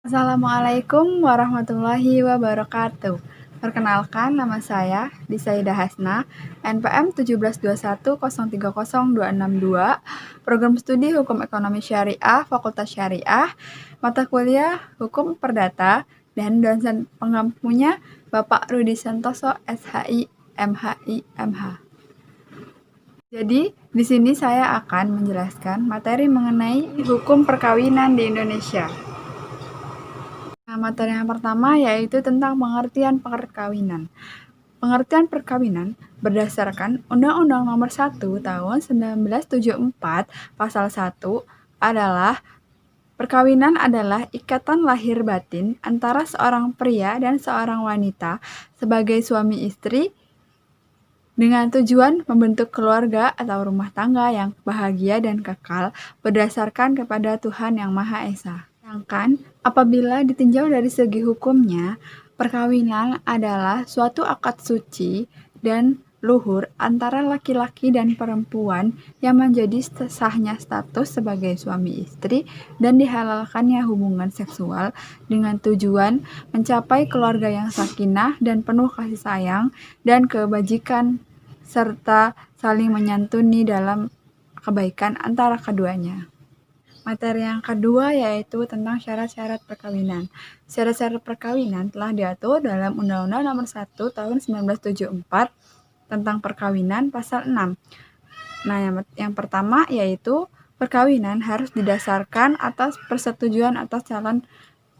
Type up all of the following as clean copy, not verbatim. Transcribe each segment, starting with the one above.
Assalamualaikum warahmatullahi wabarakatuh. Perkenalkan, nama saya Disaidah Hasna, NPM 17210300262, Program Studi Hukum Ekonomi Syariah, Fakultas Syariah, mata kuliah Hukum Perdata, dan dosen pengampunya Bapak Rudi Santoso, SHI, MHI, MH. Jadi, di sini saya akan menjelaskan materi mengenai hukum perkawinan di Indonesia. Nah, materi yang pertama yaitu tentang pengertian perkawinan. Pengertian perkawinan berdasarkan Undang-Undang Nomor 1 Tahun 1974 Pasal 1 adalah perkawinan adalah ikatan lahir batin antara seorang pria dan seorang wanita sebagai suami istri dengan tujuan membentuk keluarga atau rumah tangga yang bahagia dan kekal berdasarkan kepada Tuhan Yang Maha Esa. Sedangkan apabila ditinjau dari segi hukumnya, perkawinan adalah suatu akad suci dan luhur antara laki-laki dan perempuan yang menjadi sahnya status sebagai suami istri dan dihalalkannya hubungan seksual dengan tujuan mencapai keluarga yang sakinah dan penuh kasih sayang dan kebajikan serta saling menyantuni dalam kebaikan antara keduanya. Materi yang kedua yaitu tentang syarat-syarat perkawinan. Syarat-syarat perkawinan telah diatur dalam Undang-Undang Nomor 1 Tahun 1974 tentang perkawinan pasal 6. Nah, yang pertama yaitu perkawinan harus didasarkan atas persetujuan atas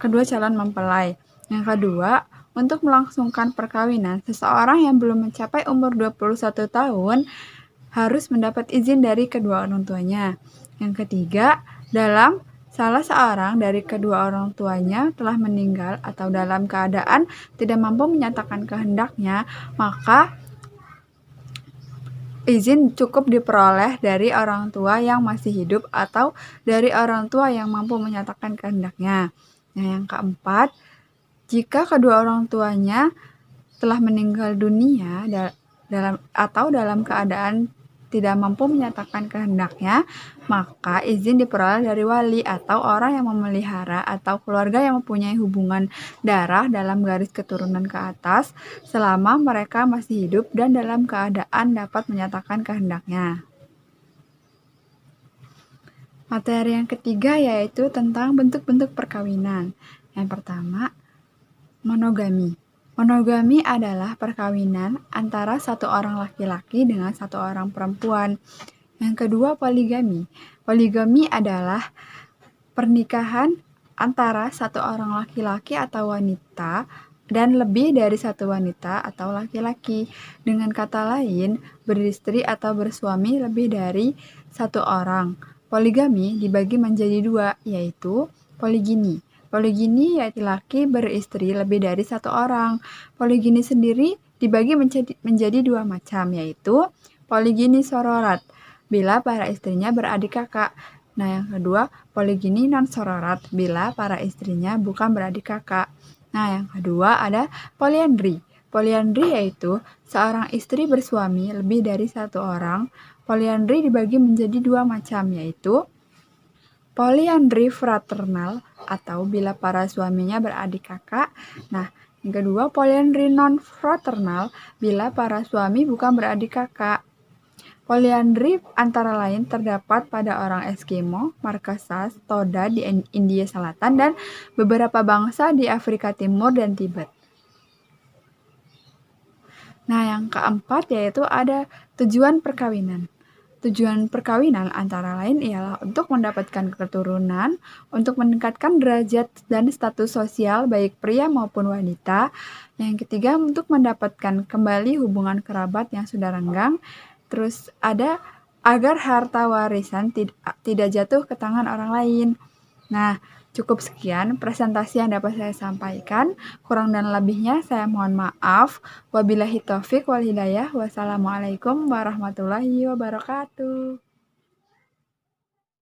kedua calon mempelai. Yang kedua, untuk melangsungkan perkawinan, seseorang yang belum mencapai umur 21 tahun harus mendapat izin dari kedua orang tuanya. Yang ketiga, dalam salah seorang dari kedua orang tuanya telah meninggal atau dalam keadaan tidak mampu menyatakan kehendaknya, maka izin cukup diperoleh dari orang tua yang masih hidup atau dari orang tua yang mampu menyatakan kehendaknya. Nah, yang keempat, jika kedua orang tuanya telah meninggal dunia dalam keadaan tidak mampu menyatakan kehendaknya, maka izin diperoleh dari wali atau orang yang memelihara atau keluarga yang mempunyai hubungan darah dalam garis keturunan ke atas selama mereka masih hidup dan dalam keadaan dapat menyatakan kehendaknya. Materi yang ketiga yaitu tentang bentuk-bentuk perkawinan. Yang pertama, monogami. Monogami adalah perkawinan antara satu orang laki-laki dengan satu orang perempuan. Yang kedua, poligami. Poligami adalah pernikahan antara satu orang laki-laki atau wanita dan lebih dari satu wanita atau laki-laki. Dengan kata lain, beristri atau bersuami lebih dari satu orang. Poligami dibagi menjadi dua, yaitu poligini. Poligini yaitu laki beristri lebih dari satu orang. Poligini sendiri dibagi menjadi dua macam, yaitu poligini sororat, bila para istrinya beradik kakak. Nah, yang kedua, poligini non-sororat, bila para istrinya bukan beradik kakak. Nah, yang kedua ada poliandri. Poliandri yaitu seorang istri bersuami lebih dari satu orang. Poliandri dibagi menjadi dua macam, yaitu poliandri fraternal atau bila para suaminya beradik kakak. Nah, yang kedua poliandri non-fraternal bila para suami bukan beradik kakak. Poliandri antara lain terdapat pada orang Eskimo, Marquesas, Toda di India Selatan, dan beberapa bangsa di Afrika Timur dan Tibet. Nah, yang keempat yaitu ada tujuan perkawinan. Tujuan perkawinan antara lain ialah untuk mendapatkan keturunan, untuk meningkatkan derajat dan status sosial baik pria maupun wanita. Yang ketiga, untuk mendapatkan kembali hubungan kerabat yang sudah renggang. Terus ada agar harta warisan tidak jatuh ke tangan orang lain. Nah, cukup sekian presentasi yang dapat saya sampaikan. Kurang dan lebihnya saya mohon maaf. Wabillahi taufik wal hidayah. Wassalamualaikum warahmatullahi wabarakatuh.